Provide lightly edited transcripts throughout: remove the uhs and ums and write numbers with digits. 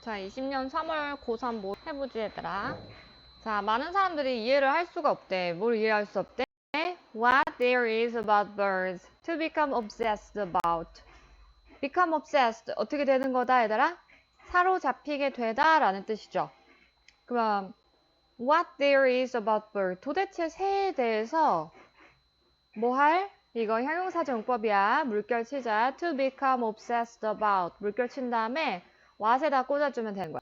자, 20년 3월 고3 뭐 해보지 얘들아. 자, 많은 사람들이 이해를 할 수가 없대. 뭘 이해할 수 없대? What there is about birds to become obsessed about. become obsessed. 어떻게 되는 거다 얘들아? 사로잡히게 되다 라는 뜻이죠. 그럼 what there is about birds. 도대체 새에 대해서 뭐 할? 이거 형용사정법이야. 물결 치자. to become obsessed about. 물결 친 다음에 what에다 꽂아주면 되는 거야.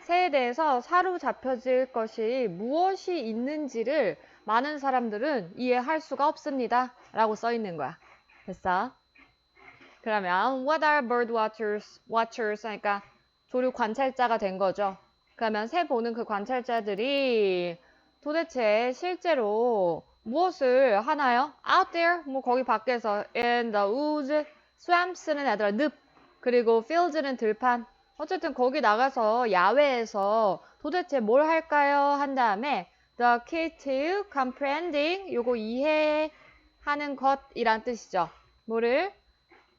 새에 대해서 사로잡혀질 것이 무엇이 있는지를 많은 사람들은 이해할 수가 없습니다. 라고 써 있는 거야. 됐어? 그러면 what are bird watchers? 그러니까 조류 관찰자가 된 거죠. 그러면 새 보는 그 관찰자들이 도대체 실제로 무엇을 하나요? Out there, 뭐 거기 밖에서 in the woods, swamps는 얘들아 늪, 그리고 fields는 들판. 어쨌든 거기 나가서 야외에서 도대체 뭘 할까요? 한 다음에 the key to comprehending, 요거 이해하는 것이란 뜻이죠. 뭐를?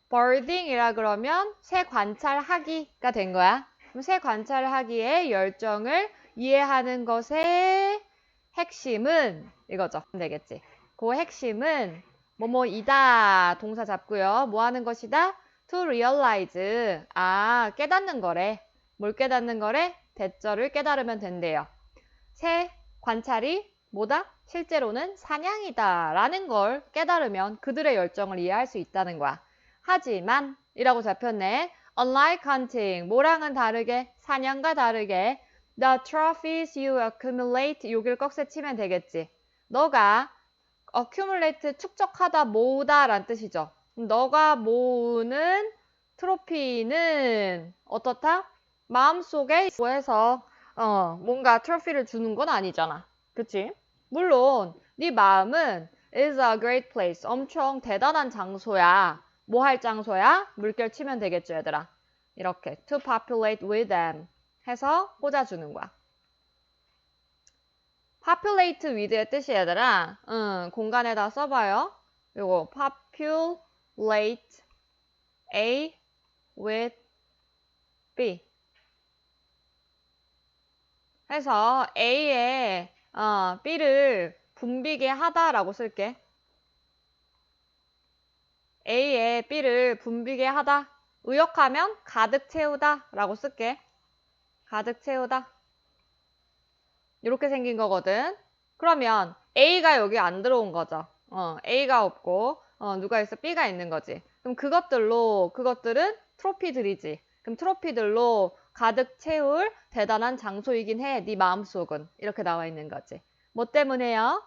birding이라 그러면 새 관찰하기가 된 거야. 그럼 새 관찰하기의 열정을 이해하는 것의 핵심은 이거죠. 되겠지. 그 핵심은 뭐뭐이다. 동사 잡고요. 뭐 하는 것이다? to realize. 깨닫는 거래. 뭘 깨닫는 거래? 대절을 깨달으면 된대요. 새 관찰이 뭐다? 실제로는 사냥이다. 라는 걸 깨달으면 그들의 열정을 이해할 수 있다는 거야. 하지만 이라고 잡혔네. Unlike hunting, 뭐랑은 다르게, 사냥과 다르게 the trophies you accumulate, 여기를 꺽쇠 치면 되겠지. 너가 accumulate, 축적하다, 모으다 라는 뜻이죠. 너가 모으는 트로피는 어떻다? 마음속에 해서 뭔가 트로피를 주는 건 아니잖아. 그치? 물론 네 마음은 is a great place, 엄청 대단한 장소야. 뭐 할 장소야? 물결 치면 되겠죠, 얘들아. 이렇게 to populate with them 해서 꽂아주는 거야. populate with의 뜻이 얘들아, 공간에다 써봐요. 요거 populate A with B 해서 A에 B를 붐비게 하다라고 쓸게. A에 B를 붐비게 하다. 의역하면 가득 채우다 라고 쓸게. 가득 채우다. 이렇게 생긴 거거든. 그러면 A가 여기 안 들어온 거죠. A가 없고 누가 있어? B가 있는 거지. 그럼 그것들은 트로피들이지. 그럼 트로피들로 가득 채울 대단한 장소이긴 해. 네 마음속은. 이렇게 나와 있는 거지. 뭐 때문에요?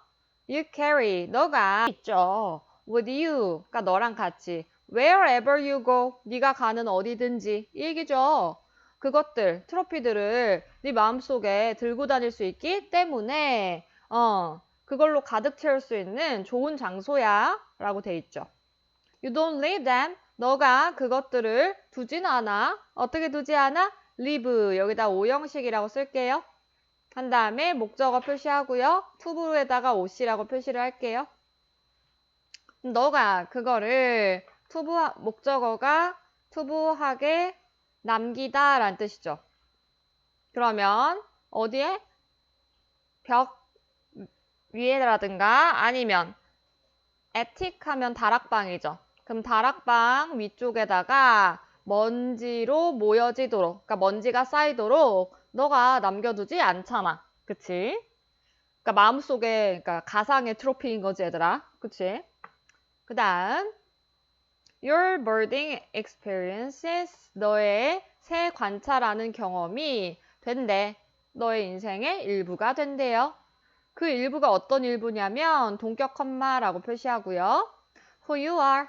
You carry. 너가 있죠. With you. 그러니까 너랑 같이. Wherever you go. 네가 가는 어디든지. 이 얘기죠. 그것들, 트로피들을 네 마음속에 들고 다닐 수 있기 때문에 그걸로 가득 채울 수 있는 좋은 장소야 라고 돼 있죠. You don't leave them. 너가 그것들을 두진 않아. 어떻게 두지 않아? leave. 여기다 오형식이라고 쓸게요. 한 다음에 목적어 표시하고요. 투부에다가 OC라고 표시를 할게요. 너가 그거를 목적어가 투부하게 남기다 라는 뜻이죠. 그러면 어디에? 벽 위에라든가 아니면 attic 하면 다락방이죠. 그럼 다락방 위쪽에다가 먼지로 모여지도록, 그러니까 먼지가 쌓이도록 너가 남겨두지 않잖아. 그치? 그러니까 마음속에, 그러니까 가상의 트로피인 거지 얘들아. 그치? 그 다음 Your birding experiences, 너의 새 관찰하는 경험이 된대. 너의 인생의 일부가 된대요. 그 일부가 어떤 일부냐면 동격 컴마라고 표시하고요. Who you are.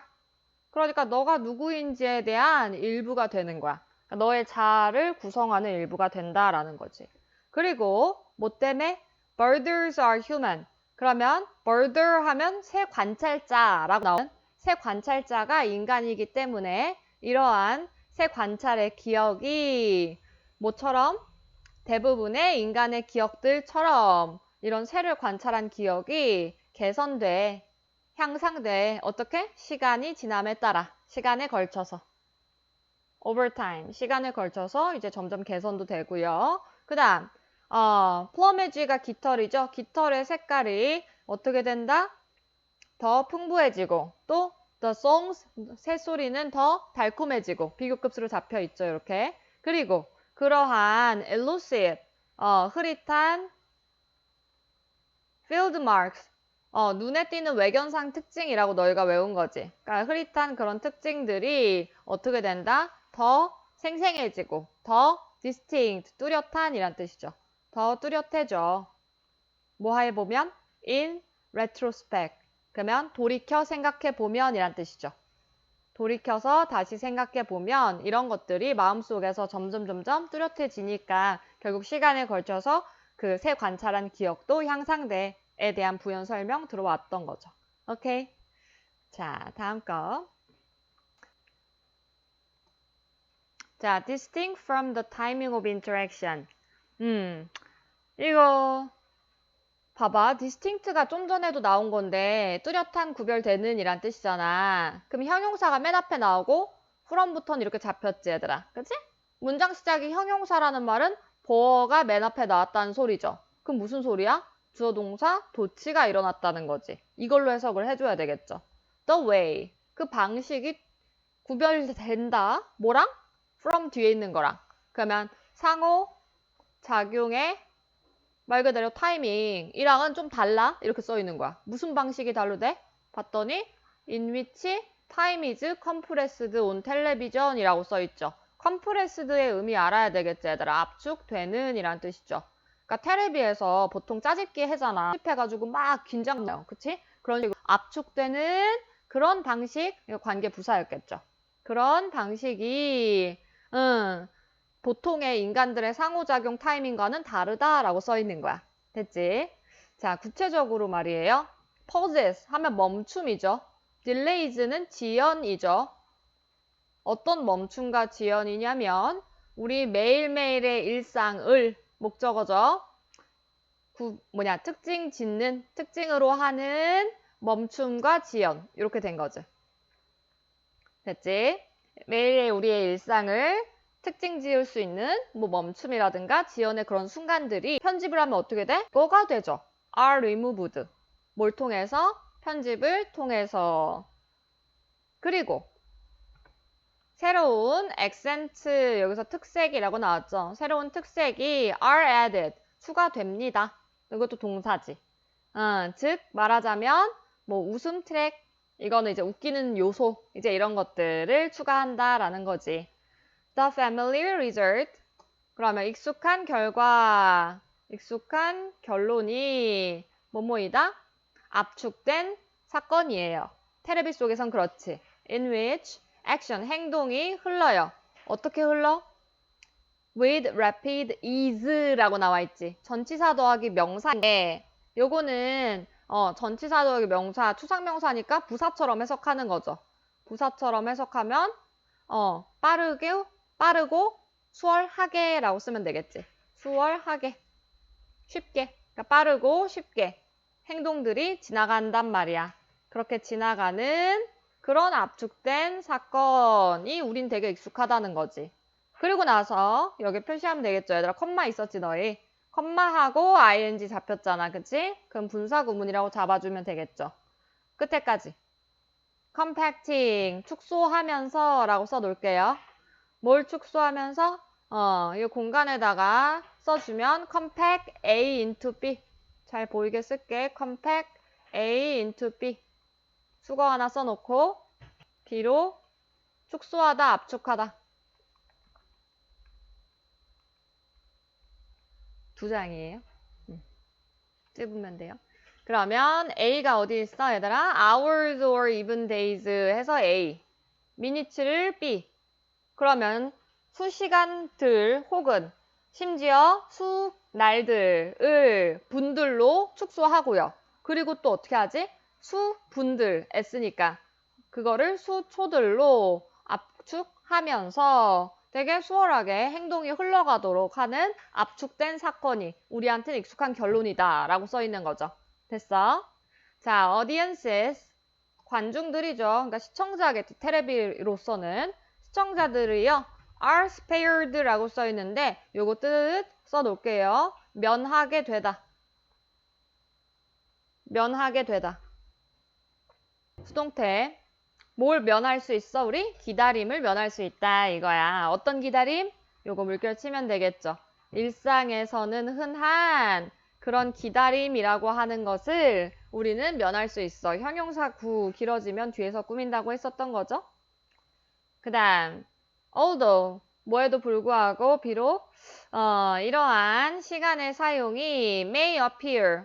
그러니까 너가 누구인지에 대한 일부가 되는 거야. 그러니까 너의 자아를 구성하는 일부가 된다라는 거지. 그리고 뭐 때문에? Birders are human. 그러면 birder 하면 새 관찰자라고 나오는 새 관찰자가 인간이기 때문에 이러한 새 관찰의 기억이 뭐처럼? 대부분의 인간의 기억들처럼 이런 새를 관찰한 기억이 개선돼. 향상돼. 어떻게? 시간이 지남에 따라. 시간에 걸쳐서. over time. 시간에 걸쳐서 이제 점점 개선도 되고요. 그 다음, 플러메지가 깃털이죠. 깃털의 색깔이 어떻게 된다? 더 풍부해지고, 또, the songs, 새소리는 더 달콤해지고, 비교급수로 잡혀 있죠. 이렇게. 그리고, 그러한 elusive, 흐릿한 field marks, 눈에 띄는 외견상 특징이라고 너희가 외운 거지. 그러니까 흐릿한 그런 특징들이 어떻게 된다? 더 생생해지고, 더 distinct, 뚜렷한 이란 뜻이죠. 더 뚜렷해져. 뭐 해보면? in retrospect. 그러면 돌이켜 생각해보면 이란 뜻이죠. 돌이켜서 다시 생각해보면 이런 것들이 마음속에서 점점 뚜렷해지니까 결국 시간에 걸쳐서 그 새 관찰한 기억도 향상돼에 대한 부연 설명 들어왔던 거죠. 오케이? 자, 다음 거. 자, distinct from the timing of interaction. 이거 봐봐. distinct가 좀 전에도 나온 건데 뚜렷한 구별되는 이란 뜻이잖아. 그럼 형용사가 맨 앞에 나오고 from부터는 이렇게 잡혔지 얘들아. 그치? 문장 시작이 형용사라는 말은 보어가 맨 앞에 나왔다는 소리죠. 그럼 무슨 소리야? 주어 동사 도치가 일어났다는 거지. 이걸로 해석을 해줘야 되겠죠. The way. 그 방식이 구별된다. 뭐랑? from 뒤에 있는 거랑. 그러면 상호 작용의 말 그대로 타이밍이랑은 좀 달라 이렇게 써 있는 거야. 무슨 방식이 다르대? 봤더니 in which time is compressed on television 이라고 써 있죠. compressed의 의미 알아야 되겠지 얘들아. 압축되는 이란 뜻이죠. 그러니까 텔레비에서 보통 짜집기 해잖아. 해가지고 막 긴장돼요. 그치? 그런 식으로 압축되는 그런 방식, 관계 부사였겠죠. 그런 방식이 보통의 인간들의 상호작용 타이밍과는 다르다라고 써 있는 거야. 됐지? 자, 구체적으로 말이에요. pauses 하면 멈춤이죠. delays는 지연이죠. 어떤 멈춤과 지연이냐면 우리 매일매일의 일상을 목적어죠. 특징 짓는, 특징으로 하는 멈춤과 지연 이렇게 된 거지. 됐지? 매일의 우리의 일상을 특징 지을 수 있는 멈춤이라든가 지연의 그런 순간들이 편집을 하면 어떻게 돼? 뭐가 되죠? are removed. 뭘 통해서? 편집을 통해서. 그리고 새로운 accent, 여기서 특색이라고 나왔죠. 새로운 특색이 are added, 추가됩니다. 이것도 동사지. 즉 말하자면 웃음 트랙, 이거는 이제 웃기는 요소, 이제 이런 것들을 추가한다라는 거지. The familiar result. 그러면 익숙한 결과, 익숙한 결론이 뭐뭐이다? 압축된 사건이에요. 테레비 속에선 그렇지. In which action, 행동이 흘러요. 어떻게 흘러? With rapid ease라고 나와 있지. 전치사 더하기 명사인데 요거는 전치사 더하기 명사, 추상명사니까 부사처럼 해석하는 거죠. 부사처럼 해석하면 빠르고 수월하게라고 쓰면 되겠지. 수월하게. 쉽게. 그러니까 빠르고 쉽게 행동들이 지나간단 말이야. 그렇게 지나가는 그런 압축된 사건이 우린 되게 익숙하다는 거지. 그리고 나서 여기 표시하면 되겠죠. 얘들아 컴마 있었지 너희. 컴마하고 ing 잡혔잖아. 그치? 그럼 분사구문이라고 잡아주면 되겠죠. 끝에까지. compacting, 축소하면서 라고 써놓을게요. 뭘 축소하면서? 이 공간에다가 써주면 compact A into B. 잘 보이게 쓸게. compact A into B. 수거 하나 써놓고 B로 축소하다, 압축하다. 두 장이에요. 찝으면 돼요. 그러면 A가 어디 있어 얘들아? hours or even days 해서 A. minutes를 B. 그러면 수시간들 혹은 심지어 수날들을 분들로 축소하고요. 그리고 또 어떻게 하지? 수분들 S니까 그거를 수초들로 압축하면서 되게 수월하게 행동이 흘러가도록 하는 압축된 사건이 우리한테는 익숙한 결론이다 라고 써 있는 거죠. 됐어? 자, audiences 관중들이죠. 그러니까 시청자겠지. 테레비로서는 시청자들이요. are spared라고 써 있는데 요거 뜻 써놓을게요. 면하게 되다. 면하게 되다. 수동태. 뭘 면할 수 있어? 우리 기다림을 면할 수 있다 이거야. 어떤 기다림? 요거 물결 치면 되겠죠. 일상에서는 흔한 그런 기다림이라고 하는 것을 우리는 면할 수 있어. 형용사 구 길어지면 뒤에서 꾸민다고 했었던 거죠. 그 다음 although 뭐에도 불구하고 비록 이러한 시간의 사용이 may appear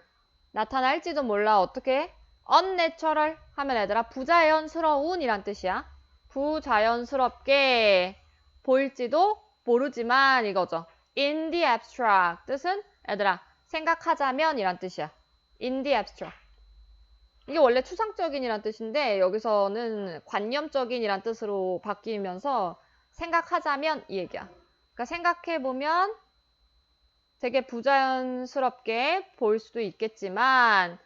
나타날지도 몰라. 어떻게? unnatural 하면 얘들아 부자연스러운 이란 뜻이야. 부자연스럽게 보일지도 모르지만 이거죠. in the abstract 뜻은 얘들아 생각하자면 이란 뜻이야. in the abstract. 이게 원래 추상적인이란 뜻인데 여기서는 관념적인이란 뜻으로 바뀌면서 생각하자면 이 얘기야. 그러니까 생각해보면 되게 부자연스럽게 보일 수도 있겠지만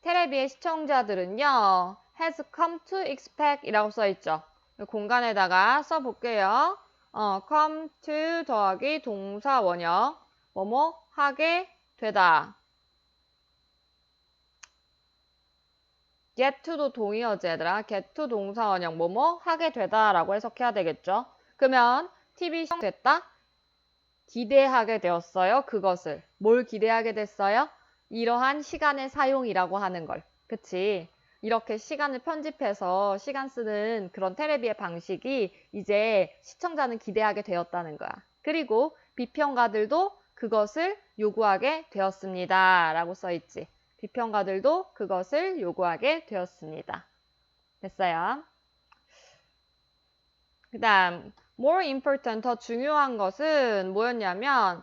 테레비의 시청자들은요. has come to expect 이라고 써있죠. 공간에다가 써볼게요. come to 더하기 동사 원형 뭐뭐 하게 되다. get to도 동의어지 얘들아. get to 동사 원형 뭐뭐 하게 되다 라고 해석해야 되겠죠. 그러면 TV 시청됐다? 기대하게 되었어요. 그것을. 뭘 기대하게 됐어요? 이러한 시간의 사용이라고 하는 걸. 그치? 이렇게 시간을 편집해서 시간 쓰는 그런 테레비의 방식이 이제 시청자는 기대하게 되었다는 거야. 그리고 비평가들도 그것을 요구하게 되었습니다. 라고 써있지. 비평가들도 그것을 요구하게 되었습니다. 됐어요? 그 다음 more important, 더 중요한 것은 뭐였냐면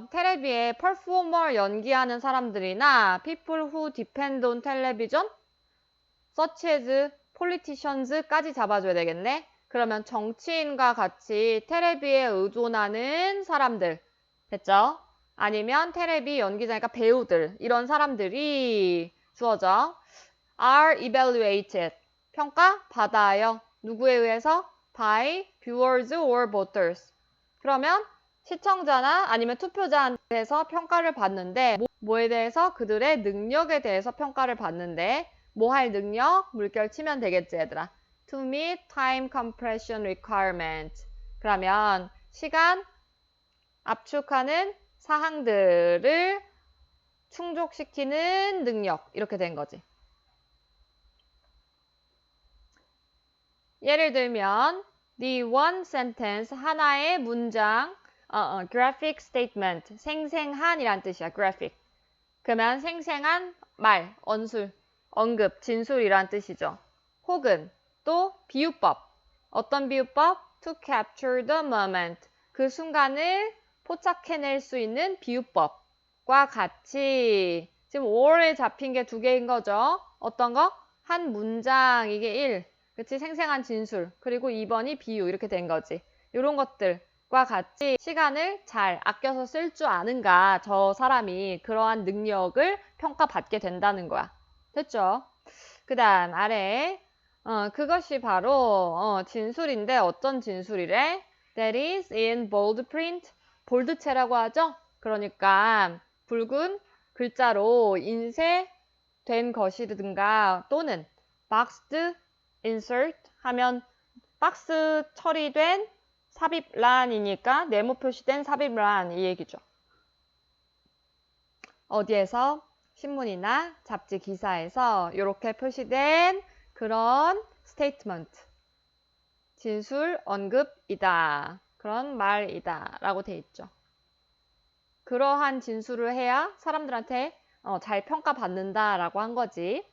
테레비에 performer 연기하는 사람들이나 people who depend on television such as politicians까지 잡아줘야 되겠네. 그러면 정치인과 같이 테레비에 의존하는 사람들 됐죠? 아니면 테레비 연기자니까 배우들 이런 사람들이 주어져 are evaluated 평가받아요. 누구에 의해서? by viewers or voters. 그러면 시청자나 아니면 투표자한테서 평가를 받는데 뭐에 대해서? 그들의 능력에 대해서 평가를 받는데 뭐 할 능력? 물결 치면 되겠지 얘들아. To meet time compression requirement. 그러면 시간 압축하는 사항들을 충족시키는 능력 이렇게 된 거지. 예를 들면 the one sentence 하나의 문장 graphic statement 생생한 이란 뜻이야. graphic. 그러면 생생한 말, 언술, 언급, 진술이란 뜻이죠. 혹은 또 비유법. 어떤 비유법? to capture the moment. 그 순간을 포착해낼 수 있는 비유법과 같이 지금 5월에 잡힌 게 두 개인 거죠. 어떤 거? 한 문장 이게 1. 그치? 생생한 진술. 그리고 2번이 비유. 이렇게 된 거지. 이런 것들과 같이 시간을 잘 아껴서 쓸 줄 아는가 저 사람이 그러한 능력을 평가받게 된다는 거야. 됐죠? 그 다음 아래 그것이 바로 진술인데 어떤 진술이래? That is in bold print. 볼드체라고 하죠? 그러니까 붉은 글자로 인쇄된 것이든가 또는 boxed insert 하면 박스 처리된 삽입란이니까 네모 표시된 삽입란 이 얘기죠. 어디에서? 신문이나 잡지 기사에서 이렇게 표시된 그런 statement, 진술, 언급이다. 그런 말이다. 라고 돼 있죠. 그러한 진술을 해야 사람들한테 잘 평가받는다. 라고 한 거지.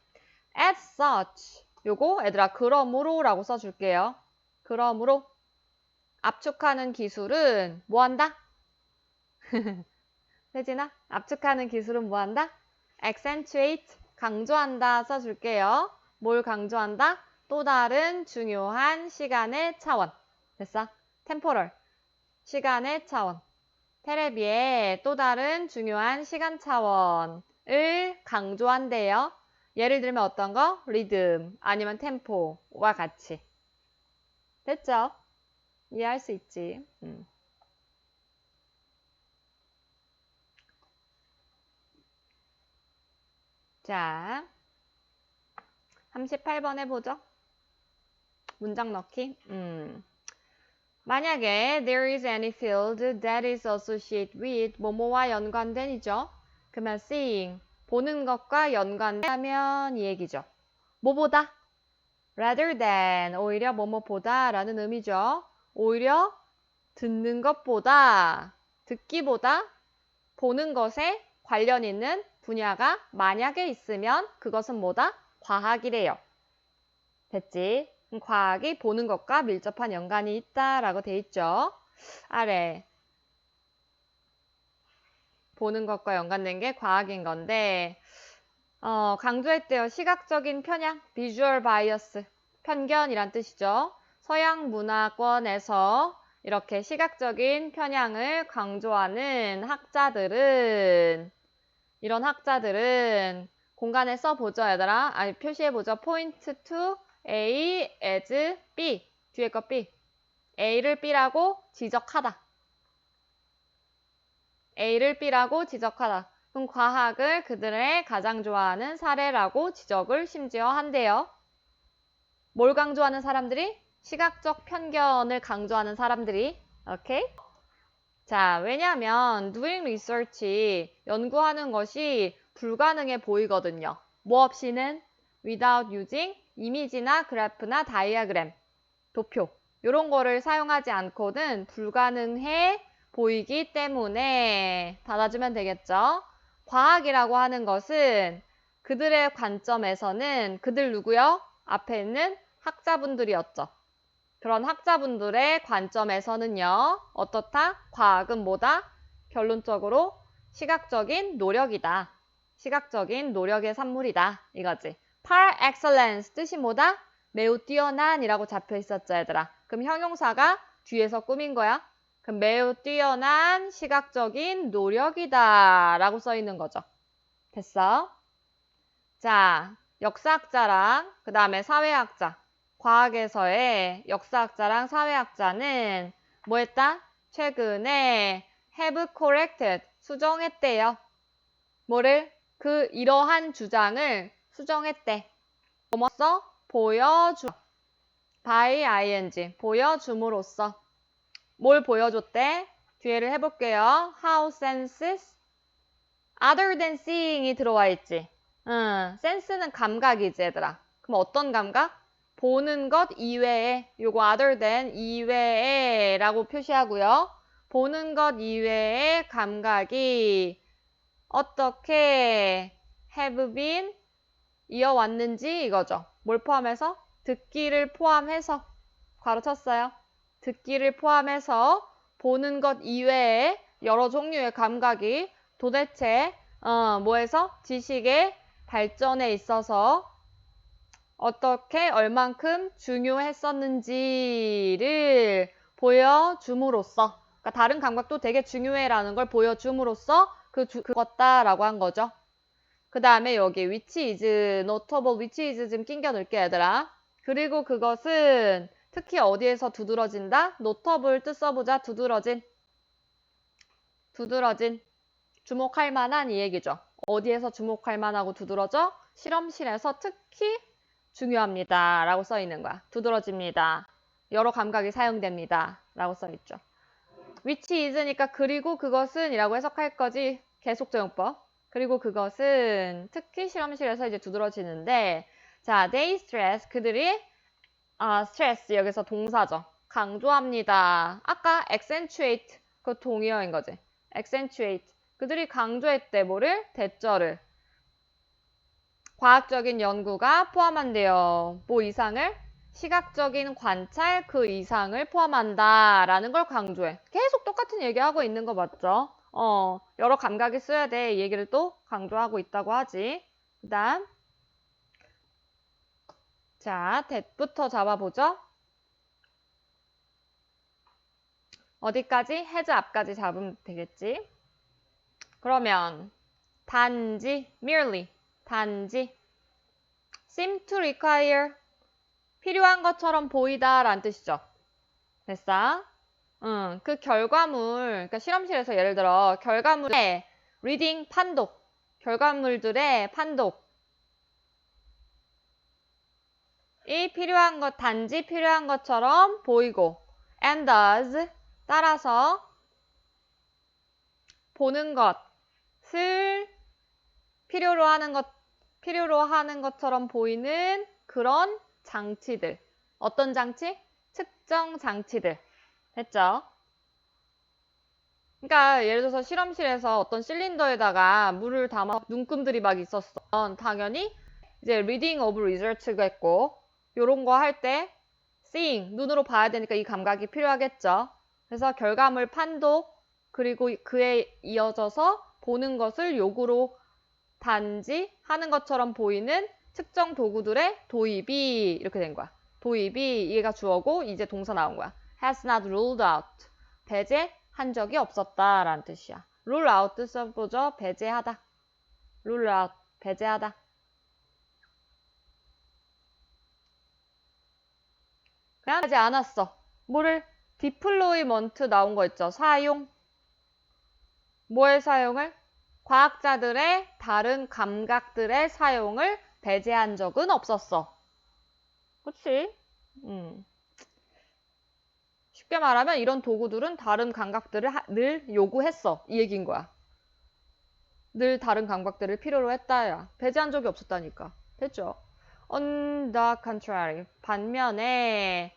As such. 요거 얘들아 그러므로 라고 써줄게요. 그러므로 압축하는 기술은 뭐 한다? 세진아? 압축하는 기술은 뭐 한다? accentuate 강조한다 써줄게요. 뭘 강조한다? 또 다른 중요한 시간의 차원. 됐어? temporal 시간의 차원. 테레비의 또 다른 중요한 시간 차원을 강조한대요. 예를 들면 어떤 거? 리듬 아니면 템포와 같이. 됐죠? 이해할 수 있지. 자, 38번 해보죠. 문장 넣기. 만약에 there is any field that is associated with 뭐뭐와 연관된이죠. 그러면 seeing, 보는 것과 연관되면 이 얘기죠. 뭐보다? rather than, 오히려 뭐뭐보다 라는 의미죠. 오히려 듣는 것보다, 듣기보다 보는 것에 관련 있는 분야가 만약에 있으면 그것은 뭐다? 과학이래요. 됐지? 과학이 보는 것과 밀접한 연관이 있다라고 돼 있죠. 아래 보는 것과 연관된 게 과학인 건데 강조했대요. 시각적인 편향, visual bias, 편견이란 뜻이죠. 서양 문화권에서 이렇게 시각적인 편향을 강조하는 학자들은 이런 학자들은 공간에 써보죠, 얘들아. 아니, 표시해보죠. point to A as B. 뒤에 거 B. A를 B라고 지적하다. A를 B라고 지적하다. 그럼 과학을 그들의 가장 좋아하는 사례라고 지적을 심지어 한대요. 뭘 강조하는 사람들이? 시각적 편견을 강조하는 사람들이. 오케이? 자, 왜냐면 doing research, 연구하는 것이 불가능해 보이거든요. 뭐 없이는? without using 이미지나 그래프나 다이어그램, 도표 이런 거를 사용하지 않고는 불가능해 보이기 때문에 닫아주면 되겠죠. 과학이라고 하는 것은 그들의 관점에서는 그들 누구요? 앞에 있는 학자분들이었죠. 그런 학자분들의 관점에서는요. 어떻다? 과학은 뭐다? 결론적으로 시각적인 노력이다. 시각적인 노력의 산물이다. 이거지. par excellence 뜻이 뭐다? 매우 뛰어난이라고 잡혀 있었죠, 얘들아. 그럼 형용사가 뒤에서 꾸민 거야. 그럼 매우 뛰어난 시각적인 노력이다 라고 써 있는 거죠. 됐어? 자, 역사학자랑 그 다음에 사회학자. 과학에서의 역사학자랑 사회학자는 뭐 했다? 최근에 have corrected, 수정했대요. 뭐를? 이러한 주장을 수정했대. 뭐써? 보여주. by ing, 보여줌으로써. 뭘 보여줬대? 뒤에를 해볼게요. How senses other than seeing이 들어와 있지. sense는 감각이지, 얘들아. 그럼 어떤 감각? 보는 것 이외에, 요거 other than 이외에 라고 표시하고요. 보는 것 이외의 감각이 어떻게 have been 이어왔는지 이거죠. 뭘 포함해서? 듣기를 포함해서 괄호 쳤어요. 듣기를 포함해서 보는 것 이외에 여러 종류의 감각이 도대체 뭐해서 지식의 발전에 있어서 어떻게 얼만큼 중요했었는지를 보여줌으로써 그러니까 다른 감각도 되게 중요해라는 걸 보여줌으로써 그것다라고 한 거죠. 그 다음에 여기 which is notable, which is 좀 낑겨 넣을게 얘들아. 그리고 그것은 특히 어디에서 두드러진다? notable 뜻 써보자. 두드러진. 주목할 만한 이 얘기죠. 어디에서 주목할 만하고 두드러져? 실험실에서 특히 중요합니다. 라고 써 있는 거야. 두드러집니다. 여러 감각이 사용됩니다. 라고 써 있죠. which is니까 그리고 그것은 이라고 해석할 거지. 계속적용법. 그리고 그것은 특히 실험실에서 이제 두드러지는데 자, they stress 그들이 stress 여기서 동사죠. 강조합니다. 아까 accentuate 그 동의어인 거지. accentuate 그들이 강조했대 뭐를? 대절을. 과학적인 연구가 포함한대요. 뭐 이상을? 시각적인 관찰 그 이상을 포함한다 라는 걸 강조해. 계속 똑같은 얘기하고 있는 거 맞죠? 여러 감각이 써야 돼. 이 얘기를 또 강조하고 있다고 하지. 그 다음 자, that부터 잡아보죠. 어디까지? has 앞까지 잡으면 되겠지. 그러면 단지, merely, 단지 seem to require 필요한 것처럼 보이다 라는 뜻이죠. 됐어? 그 결과물, 그러니까 실험실에서 예를 들어 결과물의 reading 판독, 결과물들의 판독 이 필요한 것, 단지 필요한 것처럼 보이고 and does 따라서 보는 것을 필요로 하는 것처럼 보이는 그런 장치들. 어떤 장치? 특정 장치들. 됐죠? 그러니까 예를 들어서 실험실에서 어떤 실린더에다가 물을 담아 눈금들이 막 있었어. 당연히 이제 reading of results겠고 요런 거 할 때 seeing, 눈으로 봐야 되니까 이 감각이 필요하겠죠. 그래서 결과물 판독 그리고 그에 이어져서 보는 것을 요구로 단지 하는 것처럼 보이는 특정 도구들의 도입이 이렇게 된 거야. 도입이 얘가 주어고 이제 동사 나온 거야. has not ruled out. 배제한 적이 없었다 라는 뜻이야. rule out 뜻 써보죠. 배제하다. rule out. 배제하다. 그냥 하지 않았어. 뭐를? deployment 나온 거 있죠. 사용. 뭐의 사용을? 과학자들의 다른 감각들의 사용을 배제한 적은 없었어. 그치? 쉽게 말하면 이런 도구들은 다른 감각들을 늘 요구했어. 이 얘기인 거야. 늘 다른 감각들을 필요로 했다야. 배제한 적이 없었다니까. 됐죠? On the contrary. 반면에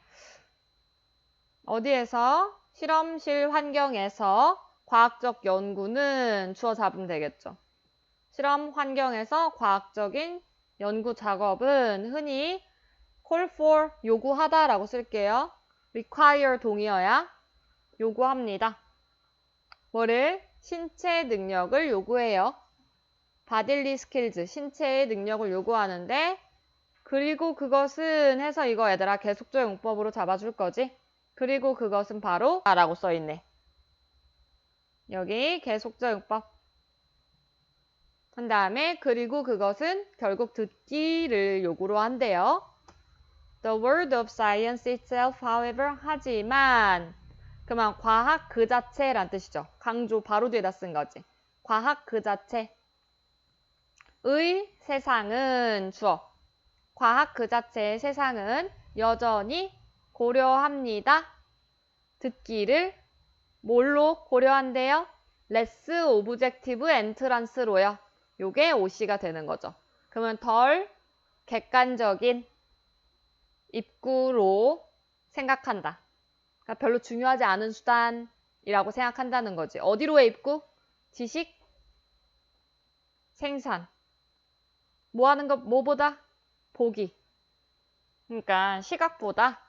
어디에서? 실험실 환경에서 과학적 연구는 주어 잡으면 되겠죠. 실험 환경에서 과학적인 연구 작업은 흔히 call for 요구하다 라고 쓸게요. require 동의어야 요구합니다. 뭐를? 신체 능력을 요구해요. bodily skills, 신체의 능력을 요구하는데 그리고 그것은 해서 이거 얘들아 계속적 용법으로 잡아줄 거지? 그리고 그것은 바로 라고 써있네. 여기 계속적 용법. 한 다음에 그리고 그것은 결국 듣기를 요구로 한대요. The word of science itself, however, 하지만 그만 과학 그 자체란 뜻이죠. 강조 바로 뒤에다 쓴 거지. 과학 그 자체의 세상은 주어. 과학 그 자체의 세상은 여전히 고려합니다. 듣기를 뭘로 고려한대요? less objective entrance로요. 요게 OC가 되는 거죠. 그러면 덜 객관적인 입구로 생각한다. 그러니까 별로 중요하지 않은 수단이라고 생각한다는 거지. 어디로의 입구? 지식, 생산. 뭐 하는 거, 뭐보다? 보기. 그러니까 시각보다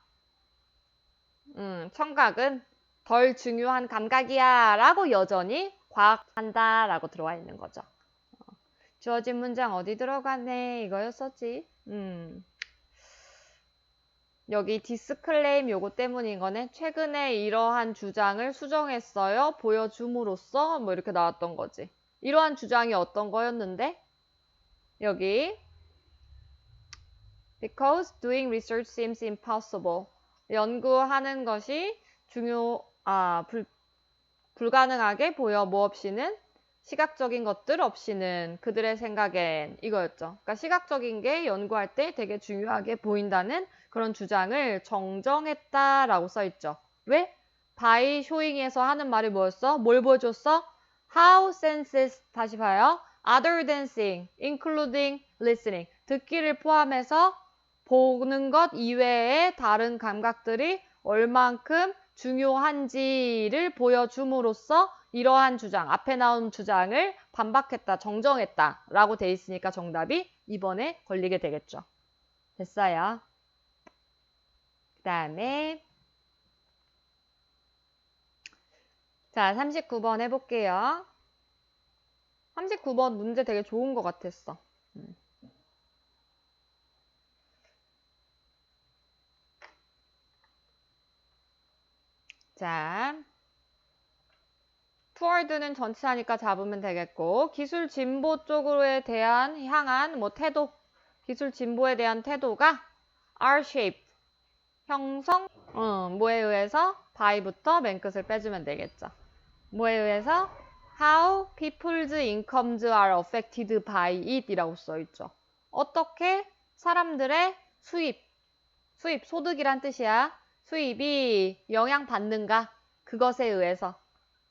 청각은 덜 중요한 감각이야 라고 여전히 과학한다 라고 들어와 있는 거죠. 주어진 문장 어디 들어가네 이거였었지. 여기 디스클레임 요거 때문인 거네. 최근에 이러한 주장을 수정했어요. 보여줌으로써 뭐 이렇게 나왔던 거지. 이러한 주장이 어떤 거였는데? 여기 Because doing research seems impossible. 연구하는 것이 불가능하게 보여. 뭐 없이는? 시각적인 것들 없이는 그들의 생각엔 이거였죠. 그러니까 시각적인 게 연구할 때 되게 중요하게 보인다는 그런 주장을 정정했다라고 써있죠. 왜? by showing에서 하는 말이 뭐였어? 뭘 보여줬어? How senses, 다시 봐요. Other than seeing, including listening. 듣기를 포함해서 보는 것 이외의 다른 감각들이 얼만큼 중요한지를 보여줌으로써 이러한 주장, 앞에 나온 주장을 반박했다, 정정했다 라고 돼 있으니까 정답이 2번에 걸리게 되겠죠. 됐어요. 그 다음에 자 39번 해볼게요. 39번 문제 되게 좋은 것 같았어. 자, toward는 전치사니까 잡으면 되겠고 기술 진보 쪽으로에 대한 향한 뭐 태도, 기술 진보에 대한 태도가 are shaped. 형성, 뭐에 의해서? by부터 맨 끝을 빼주면 되겠죠. 뭐에 의해서? How people's incomes are affected by it 이라고 써있죠. 어떻게 사람들의 수입, 소득이란 뜻이야. 수입이 영향받는가? 그것에 의해서.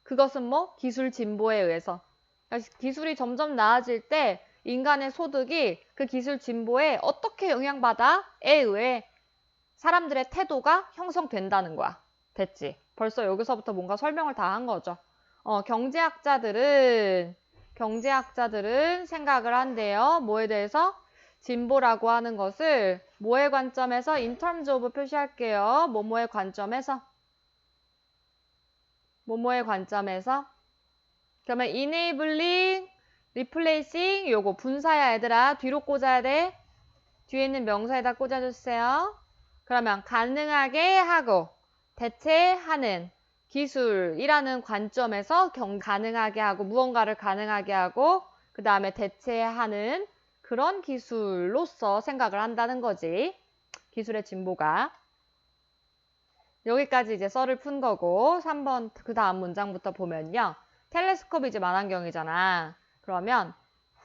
그것은 뭐? 기술 진보에 의해서. 기술이 점점 나아질 때 인간의 소득이 그 기술 진보에 어떻게 영향받아? 에 의해 사람들의 태도가 형성된다는 거야. 됐지? 벌써 여기서부터 뭔가 설명을 다 한 거죠. 경제학자들은 생각을 한대요. 뭐에 대해서? 진보라고 하는 것을 뭐의 관점에서? in terms of 표시할게요. 뭐뭐의 관점에서. 뭐뭐의 관점에서. 그러면 enabling, replacing 요거 분사야 얘들아. 뒤로 꽂아야 돼. 뒤에 있는 명사에다 꽂아주세요. 그러면 가능하게 하고 대체하는 기술이라는 관점에서 가능하게 하고 무언가를 가능하게 하고 그 다음에 대체하는 그런 기술로서 생각을 한다는 거지. 기술의 진보가. 여기까지 이제 썰을 푼 거고 3번 그 다음 문장부터 보면요. 텔레스콥이 이제 만환경이잖아. 그러면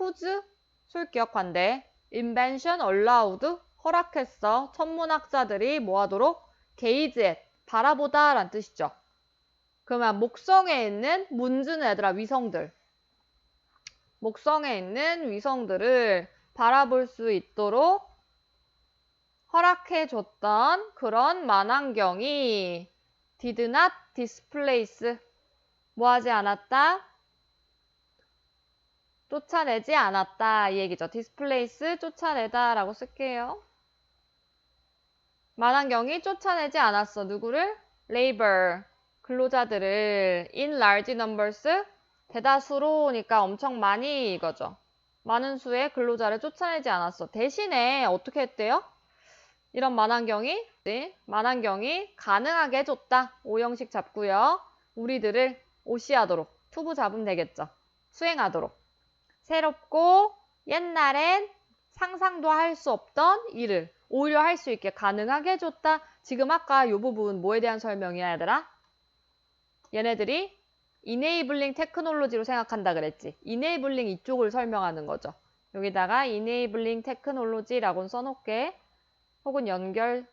whose 술기억 관대 invention allowed 허락했어. 천문학자들이 뭐하도록? gaze at 바라보다 라는 뜻이죠. 그러면 목성에 있는 문주는 얘들아 위성들. 목성에 있는 위성들을 바라볼 수 있도록 허락해줬던 그런 만환경이 did not displace 뭐하지 않았다? 쫓아내지 않았다 이 얘기죠. displace 쫓아내다 라고 쓸게요. 만환경이 쫓아내지 않았어. 누구를? labor 근로자들을 in large numbers 대다수로니까 엄청 많이 이거죠. 많은 수의 근로자를 쫓아내지 않았어. 대신에 어떻게 했대요? 이런 만환경이 가능하게 해줬다. 오형식 잡고요. 우리들을 오시하도록 투부 잡으면 되겠죠. 수행하도록. 새롭고 옛날엔 상상도 할 수 없던 일을 오히려 할 수 있게 가능하게 해줬다. 지금 아까 이 부분 뭐에 대한 설명이야 얘들아? 얘네들이 enabling technology로 생각한다 그랬지. enabling 이쪽을 설명하는 거죠. 여기다가 enabling technology라고 써놓게 혹은 연결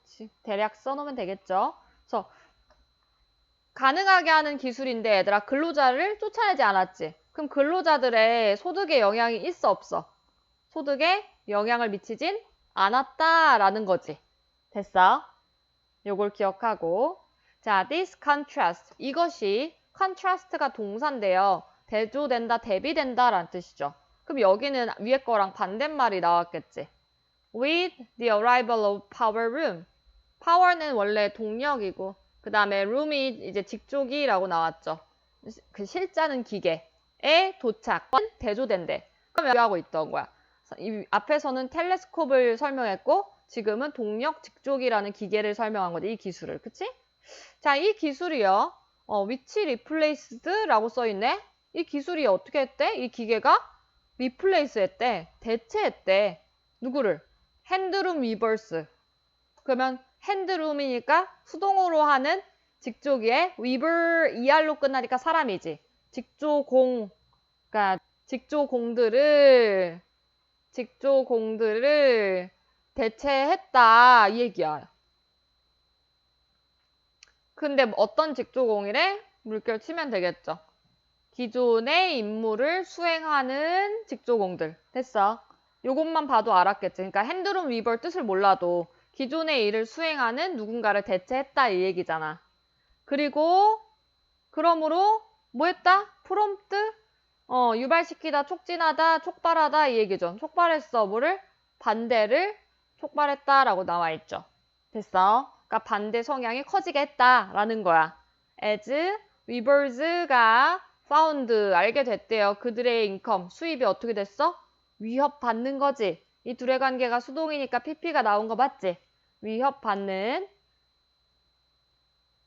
대략 써놓으면 되겠죠. 그래서 가능하게 하는 기술인데 얘들아 근로자를 쫓아내지 않았지. 그럼 근로자들의 소득에 영향이 있어 없어? 소득에 영향을 미치진 않았다라는 거지. 됐어? 요걸 기억하고 자, this contrast 이것이 contrast가 동사인데요. 대조된다, 대비된다 라는 뜻이죠. 그럼 여기는 위에 거랑 반대말이 나왔겠지. With the arrival of power room. power는 원래 동력이고 그 다음에 room이 이제 직조기라고 나왔죠. 그 실자는 기계에 도착, 대조된대. 그럼 여기 하고 있던 거야. 이 앞에서는 텔레스콥을 설명했고 지금은 동력 직조기라는 기계를 설명한 거지. 이 기술을. 그치? 자, 이 기술이요. which replaced라고 써있네. 이 기술이 어떻게 했대? 이 기계가 replace 했대. 대체했대. 누구를? 핸드룸 위버스. 그러면 핸드룸이니까 수동으로 하는 직조기에 weaver ER로 끝나니까 사람이지. 직조공, 그러니까 직조공들을 대체했다 이 얘기야. 근데 어떤 직조공이래? 물결 치면 되겠죠. 기존의 임무를 수행하는 직조공들. 됐어. 요것만 봐도 알았겠지. 그러니까 핸드룸 위버 뜻을 몰라도 기존의 일을 수행하는 누군가를 대체했다 이 얘기잖아. 그리고 그러므로 뭐 했다? 프롬프트? 유발시키다, 촉진하다, 촉발하다 이 얘기죠. 촉발했어. 뭐를? 반대를 촉발했다라고 나와 있죠. 됐어? 그러니까 반대 성향이 커지게 했다라는 거야. As weavers가 found 알게 됐대요. 그들의 인컴 수입이 어떻게 됐어? 위협받는 거지. 이 둘의 관계가 수동이니까 PP가 나온 거 맞지? 위협받는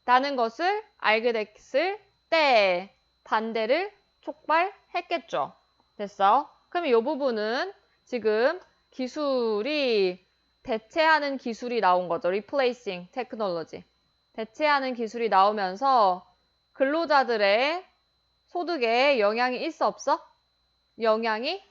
다는 것을 알게 됐을 때 반대를 촉발했겠죠. 됐어? 그럼 이 부분은 지금 기술이 대체하는 기술이 나온 거죠. replacing technology. 대체하는 기술이 나오면서 근로자들의 소득에 영향이 있어 없어? 영향이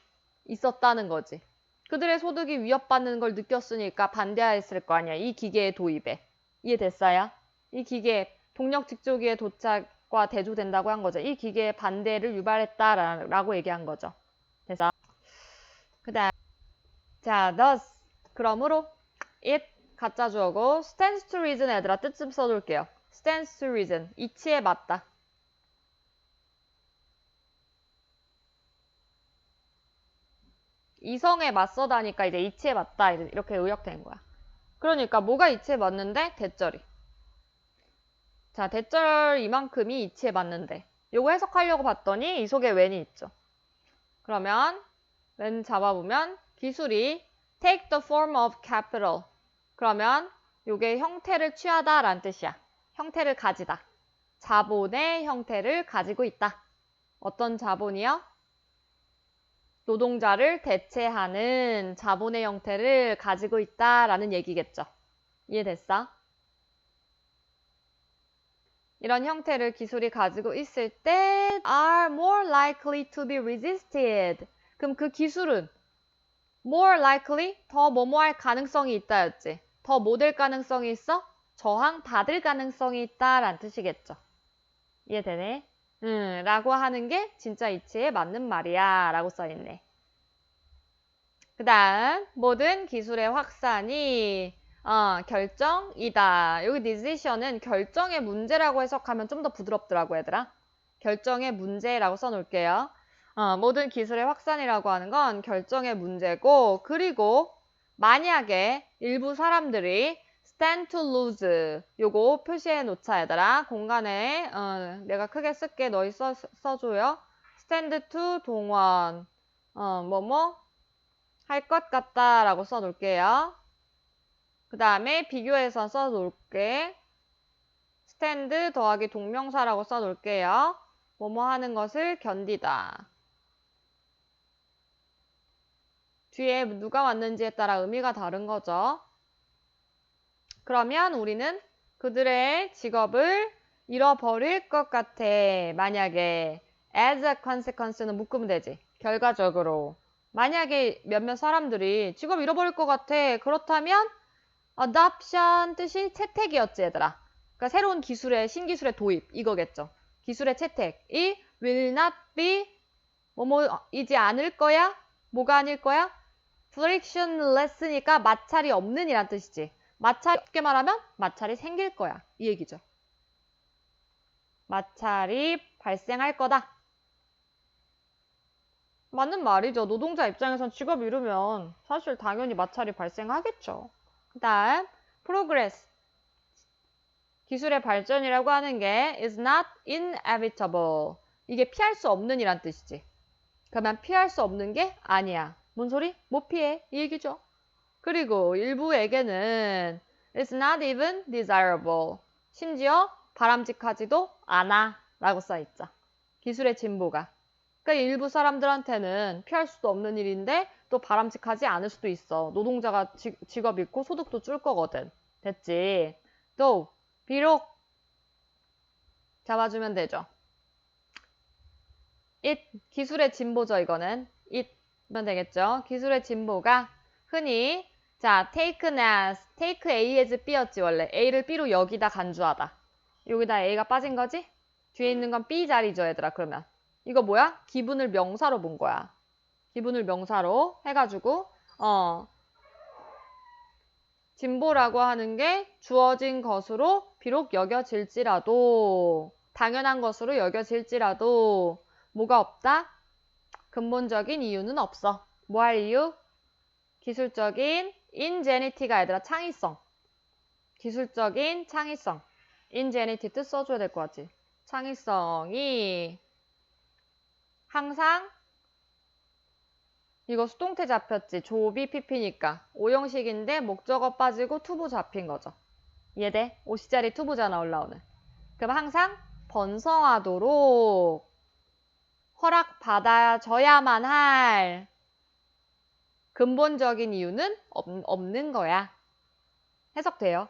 있었다는 거지. 그들의 소득이 위협받는 걸 느꼈으니까 반대했을 거 아니야. 이 기계의 도입에. 이해됐어요? 이 기계, 동력 직조기의 도착과 대조된다고 한 거죠. 이 기계의 반대를 유발했다라고 얘기한 거죠. 됐어? 그 다음, 자, thus. 그러므로, it, 가짜 주어고, stands to reason 얘들아, 뜻 좀 써둘게요. stands to reason. 이치에 맞다. 이성에 맞서다니까 이제 이치에 맞다. 이렇게 의역된 거야. 그러니까 뭐가 이치에 맞는데? 대절이. 자, 대절 이만큼이 이치에 맞는데. 요거 해석하려고 봤더니 이 속에 when이 있죠. 그러면 when 잡아보면 기술이 take the form of capital. 그러면 요게 형태를 취하다 라는 뜻이야. 형태를 가지다. 자본의 형태를 가지고 있다. 어떤 자본이요? 노동자를 대체하는 자본의 형태를 가지고 있다라는 얘기겠죠. 이해됐어? 이런 형태를 기술이 가지고 있을 때 are more likely to be resisted. 그럼 그 기술은 more likely, 더 뭐뭐할 가능성이 있다였지. 더 뭐 될 가능성이 있어? 저항받을 가능성이 있다라는 뜻이겠죠. 이해되네? 라고 하는 게 진짜 이치에 맞는 말이야 라고 써있네. 그 다음 모든 기술의 확산이 결정이다. 여기 decision은 결정의 문제라고 해석하면 좀 더 부드럽더라고 얘들아. 결정의 문제라고 써놓을게요. 모든 기술의 확산이라고 하는 건 결정의 문제고 그리고 만약에 일부 사람들이 stand to lose 요거 표시해 놓자 얘들아. 공간에 내가 크게 쓸게. 너희 써줘요. stand to 동원 뭐뭐 할 것 같다 라고 써놓을게요. 그 다음에 비교해서 써놓을게. stand 더하기 동명사라고 써놓을게요. 뭐뭐 하는 것을 견디다. 뒤에 누가 왔는지에 따라 의미가 다른 거죠. 그러면 우리는 그들의 직업을 잃어버릴 것 같아. 만약에 as a consequence는 묶으면 되지. 결과적으로. 만약에 몇몇 사람들이 직업 잃어버릴 것 같아. 그렇다면 adoption 뜻이 채택이었지 얘들아. 그러니까 새로운 기술의 신기술의 도입 이거겠죠. 기술의 채택이 will not be 뭐뭐이지 않을 거야. 뭐가 아닐 거야? frictionless니까 마찰이 없는 이란 뜻이지. 마찰이 없게 말하면 마찰이 생길 거야. 이 얘기죠. 마찰이 발생할 거다. 맞는 말이죠. 노동자 입장에선 직업 잃으면 사실 당연히 마찰이 발생하겠죠. 그 다음 progress. 기술의 발전이라고 하는 게 is not inevitable. 이게 피할 수 없는 이란 뜻이지. 그러면 피할 수 없는 게 아니야. 뭔 소리? 못 피해. 이 얘기죠. 그리고 일부에게는 is not even desirable. 심지어 바람직하지도 않아 라고 써있죠. 기술의 진보가. 그러니까 일부 사람들한테는 피할 수도 없는 일인데 또 바람직하지 않을 수도 있어. 노동자가 직업 잃고 소득도 줄 거거든. 됐지? 또 비록 잡아주면 되죠. it 기술의 진보죠. 이거는 it면 되겠죠. 기술의 진보가 흔히 자 take as take A as B였지 원래. A를 B로 여기다 간주하다. 여기다 A가 빠진 거지? 뒤에 있는 건 B 자리죠 얘들아. 그러면 이거 뭐야? 기분을 명사로 본 거야. 기분을 명사로 해가지고 진보라고 하는 게 주어진 것으로 비록 여겨질지라도 당연한 것으로 여겨질지라도 뭐가 없다? 근본적인 이유는 없어. 뭐 할 이유? 기술적인 ingenuity가 얘들아 창의성. 기술적인 창의성. ingenuity 뜻 써줘야 될 것 같지? 창의성이 항상 이거 수동태 잡혔지. 조비 PP니까. 오형식인데 목적어 빠지고 투부 잡힌 거죠. 이해돼? 오시자리 투부잖아 올라오는. 그럼 항상 번성하도록 허락받아줘야만 할 근본적인 이유는 없는 거야. 해석돼요.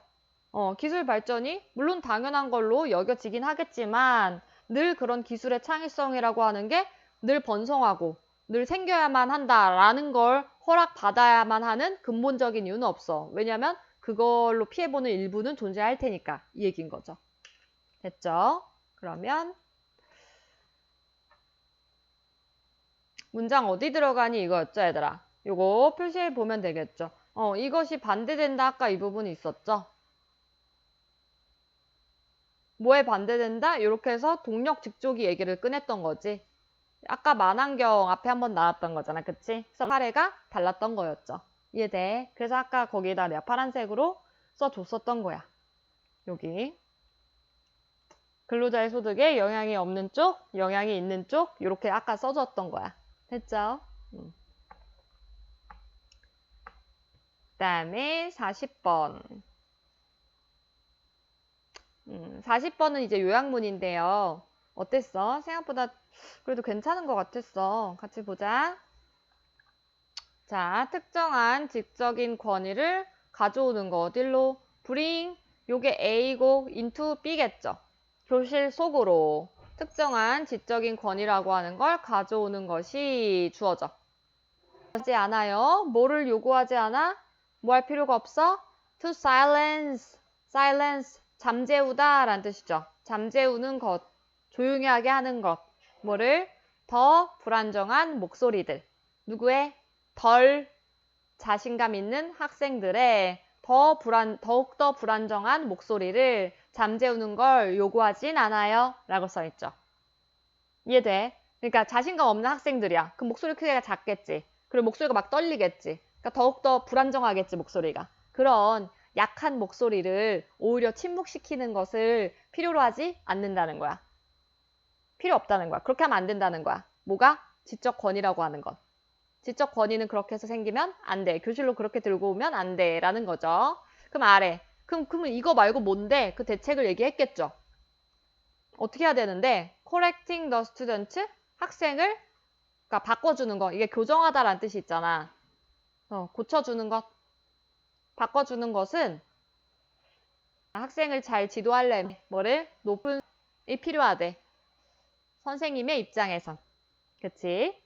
기술 발전이 물론 당연한 걸로 여겨지긴 하겠지만 늘 그런 기술의 창의성이라고 하는 게 늘 번성하고 늘 생겨야만 한다라는 걸 허락받아야만 하는 근본적인 이유는 없어. 왜냐면 그걸로 피해보는 일부는 존재할 테니까 이 얘기인 거죠. 됐죠? 그러면 문장 어디 들어가니 이거였죠, 얘들아? 요거 표시해 보면 되겠죠. 이것이 반대된다 아까 이 부분이 있었죠. 뭐에 반대된다? 이렇게 해서 동력 직조기 얘기를 꺼냈던 거지. 아까 만환경 앞에 한번 나왔던 거잖아. 그치? 그래서 사례가 달랐던 거였죠. 이해돼? 그래서 아까 거기에다 내가 파란색으로 써줬었던 거야. 여기. 근로자의 소득에 영향이 없는 쪽, 영향이 있는 쪽, 이렇게 아까 써줬던 거야. 됐죠? 그 다음에 40번. 40번은 이제 요약문인데요. 어땠어? 생각보다 그래도 괜찮은 것 같았어. 같이 보자. 자, 특정한 지적인 권위를 가져오는 거 어딜로? bring, 요게 A고 into B겠죠. 교실 속으로 특정한 지적인 권위라고 하는 걸 가져오는 것이 주어져. 하지 않아요. 뭐를 요구하지 않아? 뭐 할 필요가 없어? to silence, silence, 잠재우다 라는 뜻이죠. 잠재우는 것, 조용히 하게 하는 것. 뭐를? 더 불안정한 목소리들. 누구의? 덜 자신감 있는 학생들의 더욱더 불안정한 목소리를 잠재우는 걸 요구하진 않아요. 라고 써있죠. 이해돼? 그러니까 자신감 없는 학생들이야. 그 목소리 크기가 작겠지. 그리고 목소리가 막 떨리겠지. 그러니까 더욱더 불안정하겠지, 목소리가. 그런 약한 목소리를 오히려 침묵시키는 것을 필요로 하지 않는다는 거야. 필요 없다는 거야. 그렇게 하면 안 된다는 거야. 뭐가? 지적 권위라고 하는 건. 지적 권위는 그렇게 해서 생기면 안 돼. 교실로 그렇게 들고 오면 안 돼. 라는 거죠. 그럼 아래. 그러면 이거 말고 뭔데? 그 대책을 얘기했겠죠. 어떻게 해야 되는데 correcting the student 학생을 그러니까 바꿔주는 거 이게 교정하다라는 뜻이 있잖아. 고쳐주는 것 바꿔주는 것은 학생을 잘 지도하려면 뭐를 높은 이 필요하대. 선생님의 입장에선 그치?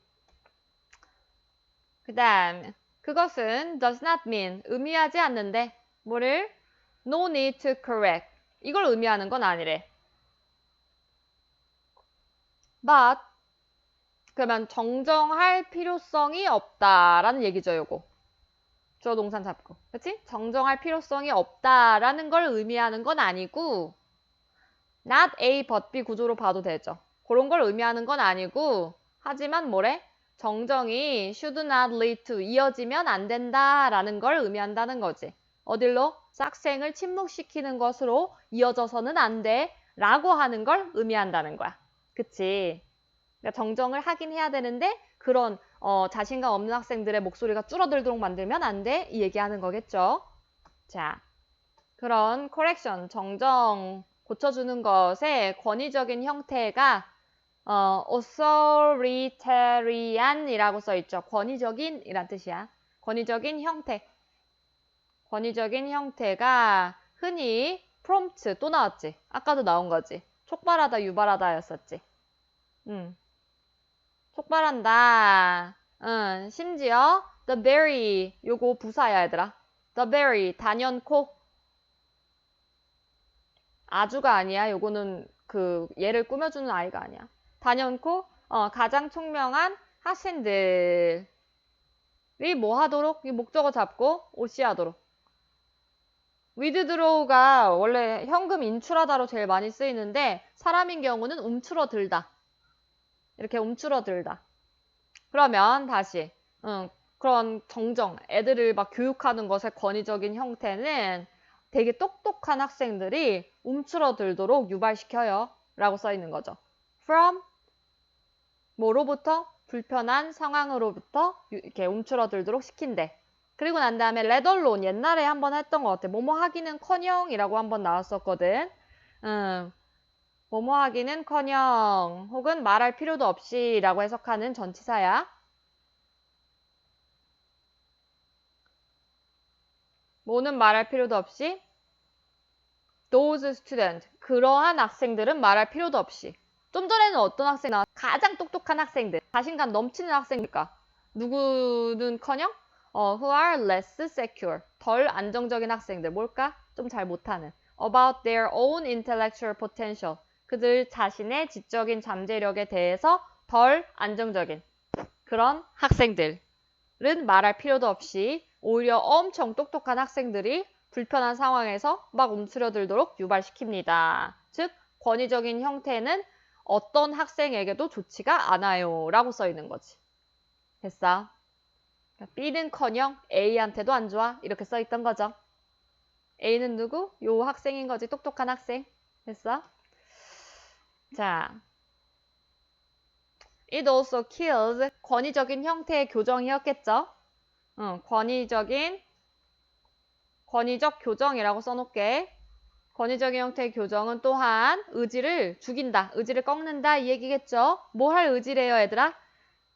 그 다음 그것은 does not mean 의미하지 않는데 뭐를 no need to correct 이걸 의미하는 건 아니래. but 그러면 정정할 필요성이 없다라는 얘기죠, 요거. 주어 동산 잡고. 그치? 정정할 필요성이 없다라는 걸 의미하는 건 아니고 not A but B 구조로 봐도 되죠. 그런 걸 의미하는 건 아니고 하지만 뭐래? 정정이 should not lead to 이어지면 안 된다라는 걸 의미한다는 거지. 어딜로? 학생을 침묵시키는 것으로 이어져서는 안 돼 라고 하는 걸 의미한다는 거야. 그치? 그러니까 정정을 하긴 해야 되는데 그런 자신감 없는 학생들의 목소리가 줄어들도록 만들면 안 돼. 이 얘기하는 거겠죠. 자, 그런 correction, 정정, 고쳐주는 것의 권위적인 형태가 authoritarian이라고 써있죠. 권위적인 이란 뜻이야. 권위적인 형태. 권위적인 형태가 흔히 prompt 또 나왔지. 아까도 나온 거지. 촉발하다, 유발하다였었지. 촉발한다. 심지어 the very 요거 부사야 얘들아. the very 단연코 아주가 아니야. 요거는 그 얘를 꾸며주는 아이가 아니야. 단연코 가장 총명한 학생들이 뭐 하도록 이 목적어 잡고 오시하도록. withdraw가 원래 현금 인출하다로 제일 많이 쓰이는데 사람인 경우는 움츠러들다. 이렇게 움츠러들다. 그러면 다시 그런 정정, 애들을 막 교육하는 것의 권위적인 형태는 되게 똑똑한 학생들이 움츠러들도록 유발시켜요. 라고 써있는 거죠. From 뭐로부터? 불편한 상황으로부터 이렇게 움츠러들도록 시킨대. 그리고 난 다음에 let alone 옛날에 한번 했던 것 같아. 뭐뭐 하기는커녕 이라고 한번 나왔었거든. 뭐뭐 하기는커녕 혹은 말할 필요도 없이 라고 해석하는 전치사야. 뭐는 말할 필요도 없이 those students, 그러한 학생들은 말할 필요도 없이. 좀 전에는 어떤 학생이 나왔어? 가장 똑똑한 학생들, 자신감 넘치는 학생일까? 누구는커녕 who are less secure, 덜 안정적인 학생들. 뭘까? 좀 잘 못하는. about their own intellectual potential, 그들 자신의 지적인 잠재력에 대해서 덜 안정적인 그런 학생들은 말할 필요도 없이 오히려 엄청 똑똑한 학생들이 불편한 상황에서 막 움츠러들도록 유발시킵니다. 즉, 권위적인 형태는 어떤 학생에게도 좋지가 않아요 라고 써 있는 거지. 됐어? B는커녕 A한테도 안 좋아 이렇게 써 있던 거죠. A는 누구? 요 학생인 거지. 똑똑한 학생. 됐어? 자, it also kills, 권위적인 형태의 교정이었겠죠? 권위적 교정이라고 써놓게. 권위적인 형태의 교정은 또한 의지를 죽인다, 의지를 꺾는다 이 얘기겠죠? 뭐 할 의지래요, 얘들아?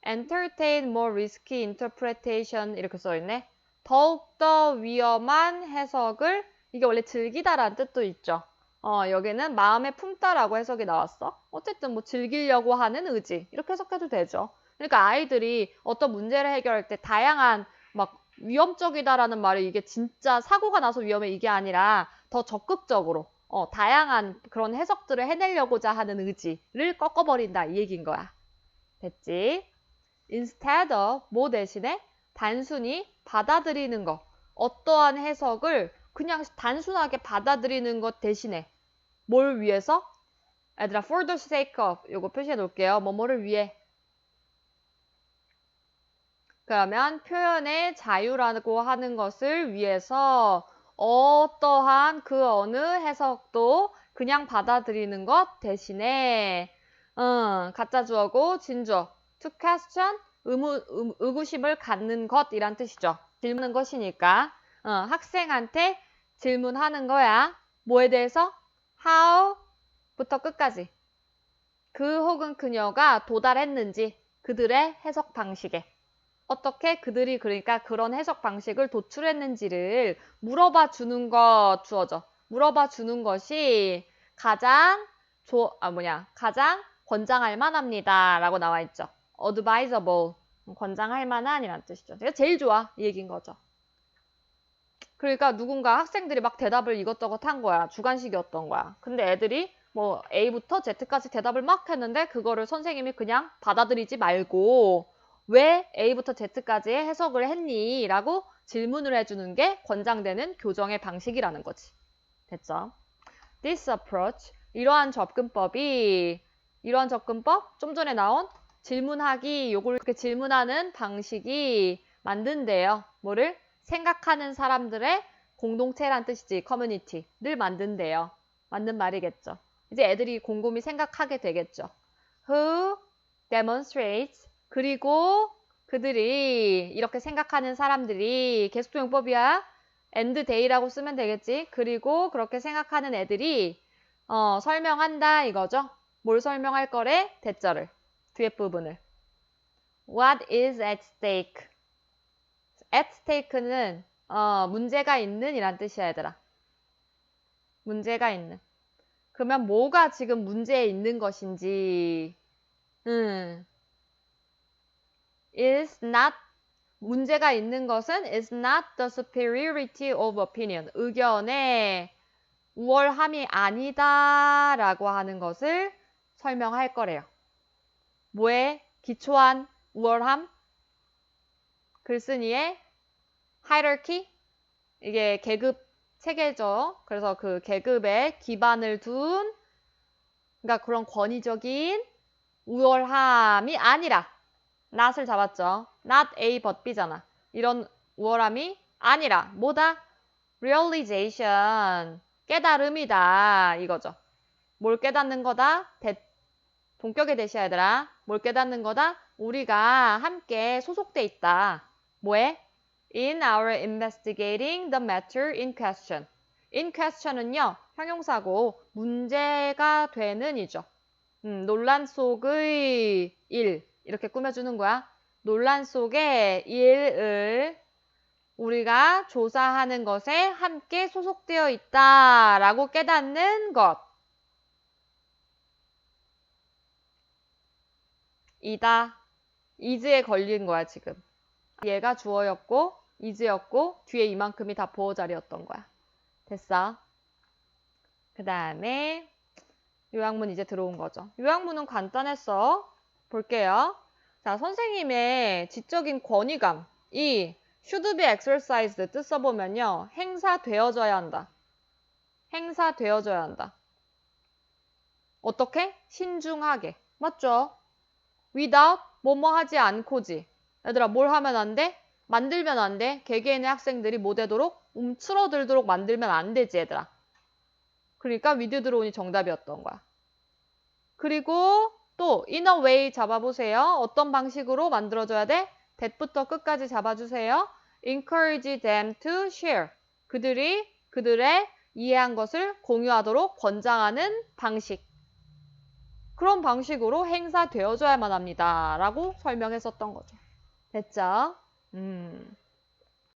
entertain more risky interpretation 이렇게 써있네. 더욱더 위험한 해석을, 이게 원래 즐기다라는 뜻도 있죠. 여기는 마음에 품다라고 해석이 나왔어. 어쨌든 뭐 즐기려고 하는 의지 이렇게 해석해도 되죠. 그러니까 아이들이 어떤 문제를 해결할 때 다양한 막 위험적이다라는 말이 이게 진짜 사고가 나서 위험해 이게 아니라 더 적극적으로 다양한 그런 해석들을 해내려고자 하는 의지를 꺾어버린다 이 얘기인 거야. 됐지? instead of, 뭐 대신에 단순히 받아들이는 것, 어떠한 해석을 그냥 단순하게 받아들이는 것 대신에 뭘 위해서? 얘들아, for the sake of, 요거 표시해 놓을게요. 뭐뭐를 위해. 그러면 표현의 자유라고 하는 것을 위해서 어떠한 그 어느 해석도 그냥 받아들이는 것 대신에 가짜 주어고 진주어 to question, 의구심을 갖는 것이란 뜻이죠. 질문하는 것이니까 학생한테 질문하는 거야. 뭐에 대해서? how부터 끝까지. 그 혹은 그녀가 도달했는지 그들의 해석 방식에. 어떻게 그들이 그러니까 그런 해석 방식을 도출했는지를 물어봐 주는 것 주어져. 물어봐 주는 것이 가장 가장 권장할 만합니다. 라고 나와 있죠. advisable, 권장할 만한이라는 뜻이죠. 제가 제일 좋아 이 얘기인 거죠. 그러니까 누군가 학생들이 막 대답을 이것저것 한 거야. 주관식이었던 거야. 근데 애들이 뭐 A부터 Z까지 대답을 막 했는데 그거를 선생님이 그냥 받아들이지 말고 왜 A부터 Z까지의 해석을 했니? 라고 질문을 해주는 게 권장되는 교정의 방식이라는 거지. 됐죠? This approach, 이러한 접근법, 좀 전에 나온 질문하기, 요걸 그렇게 질문하는 방식이 만든대요. 뭐를? 생각하는 사람들의 공동체란 뜻이지, 커뮤니티를 만든대요. 맞는 말이겠죠. 이제 애들이 곰곰이 생각하게 되겠죠. Who demonstrates, 그리고 그들이 이렇게 생각하는 사람들이 계속조용법이야. and they라고 쓰면 되겠지. 그리고 그렇게 생각하는 애들이 설명한다 이거죠. 뭘 설명할 거래? 대절을. 뒤에 부분을. What is at stake? at stake는 문제가 있는 이란 뜻이야 얘들아. 문제가 있는. 그러면 뭐가 지금 문제에 있는 것인지 is not, 문제가 있는 것은 is not the superiority of opinion, 의견의 우월함이 아니다 라고 하는 것을 설명할 거래요. 뭐에 기초한 우월함? 글쓴이의 hierarchy, 이게 계급 체계죠. 그래서 그 계급에 기반을 둔, 그러니까 그런 권위적인 우월함이 아니라, not을 잡았죠. not A but B잖아. 이런 우월함이 아니라 뭐다? realization, 깨달음이다 이거죠. 뭘 깨닫는 거다? 동격의 대시야 얘들아. 뭘 깨닫는 거다? 우리가 함께 소속돼 있다. 뭐에? In our investigating the matter in question. in question은요, 형용사고 문제가 되는 이죠. 논란 속의 일 이렇게 꾸며주는 거야. 논란 속의 일을 우리가 조사하는 것에 함께 소속되어 있다라고 깨닫는 것. 이다. is에 걸린 거야, 지금. 얘가 주어였고, is였고, 뒤에 이만큼이 다 보어 자리였던 거야. 됐어? 그 다음에 요약문 이제 들어온 거죠. 요약문은 간단했어. 볼게요. 자, 선생님의 지적인 권위감. 이 should be exercised 뜻 써보면요. 행사되어져야 한다. 행사되어져야 한다. 어떻게? 신중하게. 맞죠? without 뭐뭐 하지 않고지. 얘들아 뭘 하면 안 돼? 만들면 안 돼. 개개인의 학생들이 뭐 되도록? 움츠러들도록 만들면 안 되지 얘들아. 그러니까 with 들어오니 정답이었던 거야. 그리고 또 in a way 잡아보세요. 어떤 방식으로 만들어줘야 돼? that부터 끝까지 잡아주세요. encourage them to share. 그들의 이해한 것을 공유하도록 권장하는 방식. 그런 방식으로 행사되어줘야만 합니다. 라고 설명했었던 거죠. 됐죠?